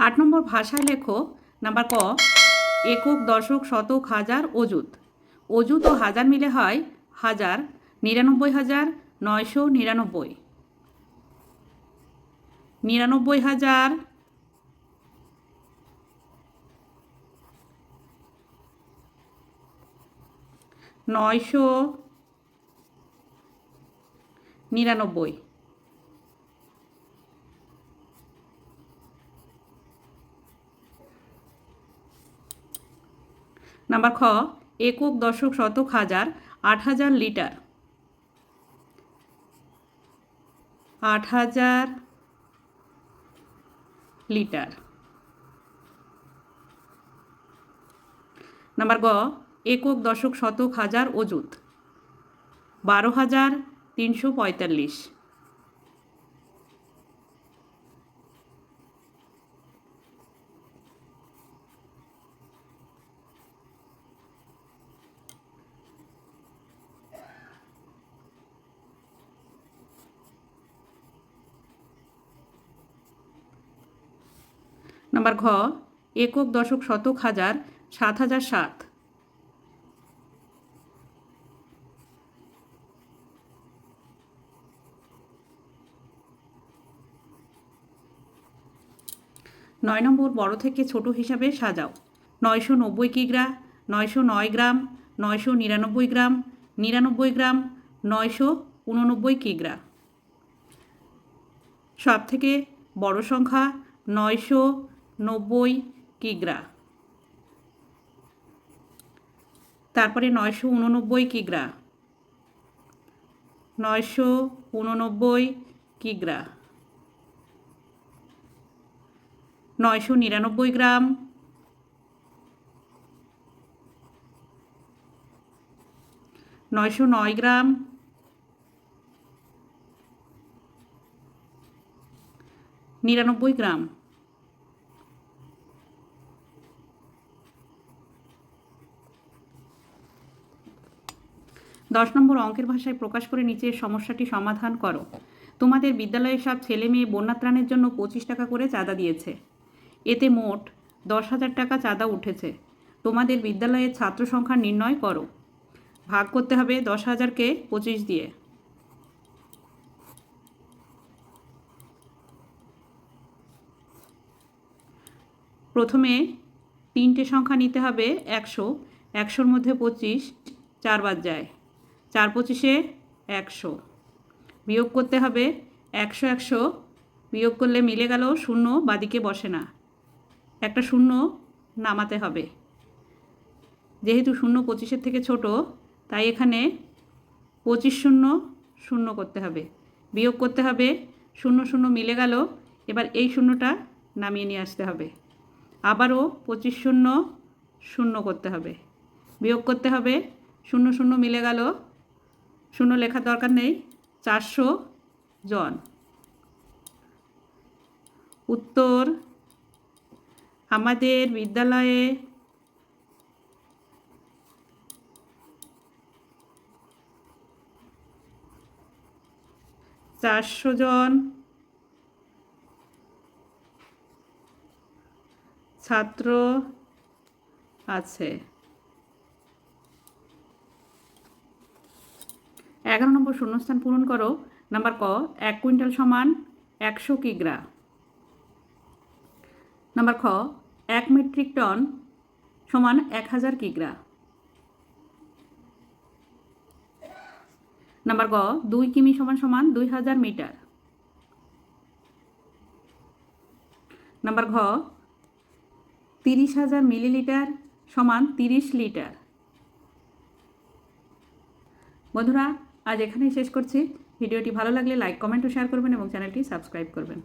8 নম্বর ভাষায় লেখো। নাম্বার ক, একক, দশক, শতক, হাজার, অযুত। অযুত ও হাজার মিলে হয় হাজার, 99,999, 99,000, 999। নাম্বার খ, একক, দশক, শতক, হাজার, 8,000 লিটার, 8,000 লিটার। নাম্বার গ, একক, দশক, শতক, হাজার, অযুত, 12,345। নাম্বার ঘ, একক, দশক, শতক, হাজার, 7,007। নয় নম্বর, বড় থেকে ছোট হিসাবে সাজাও। 990 কিগ্রা, 909 গ্রাম, 999 গ্রাম, 99 গ্রাম, 989 কিগ্রা। সব থেকে বড় সংখ্যা 990 কিগ্রা। তারপরে 989 কিগ্রা, 989 কিগ্রা, 999 গ্রাম, 909 গ্রাম, 99 গ্রাম। 10 নম্বর, অঙ্কের ভাষায় প্রকাশ করে নিচের সমস্যাটি সমাধান করো। তোমাদের বিদ্যালয়ের সব ছেলে মেয়ে বন্যা ত্রাণের জন্য 25 টাকা করে চাঁদা দিয়েছে। এতে মোট 10,000 টাকা চাঁদা উঠেছে। তোমাদের বিদ্যালয়ের ছাত্র সংখ্যা নির্ণয় করো। ভাগ করতে হবে 10,000কে 25 দিয়ে। প্রথমে 3টে সংখ্যা নিতে হবে 100, 100-র মধ্যে 25 4 বাদ যায়, 4 25-এ 100। বিয়োগ করতে হবে 100, 100 বিয়োগ করলে মিলে গেল, শূন্য বাদিকে বসে না, একটা শূন্য নামাতে হবে। যেহেতু শূন্য 25-এর থেকে ছোট, তাই এখানে 25 শূন্য শূন্য করতে হবে। বিয়োগ করতে হবে, শূন্য শূন্য মিলে গেল, এবার এই শূন্যটা নামিয়ে নিয়ে আসতে হবে। আবারও 25 শূন্য শূন্য করতে হবে। বিয়োগ করতে হবে, শূন্য শূন্য মিলে গেল, শূন্য লেখার দরকার নেই, 400 জন। উত্তর, আমাদের বিদ্যালয়ে 400 জন ছাত্র আছে। 11 নম্বর, শূন্যস্থান পূরণ করো। নাম্বার ক, 1 কুইন্টাল সমান 100 কিগ্রা। নাম্বার খ, 1 মেট্রিক টন সমান 1000 কিগ্রা। নাম্বার গ, 2 কিমি সমান 2000 মিটার। নাম্বার ঘ, 30,000 মিলিলিটার সমান 30 লিটার। বন্ধুরা, আজ এখানেই শেষ করছি। ভিডিওটি ভালো লাগলে লাইক, কমেন্ট ও শেয়ার করবেন এবং চ্যানেলটি সাবস্ক্রাইব করবেন।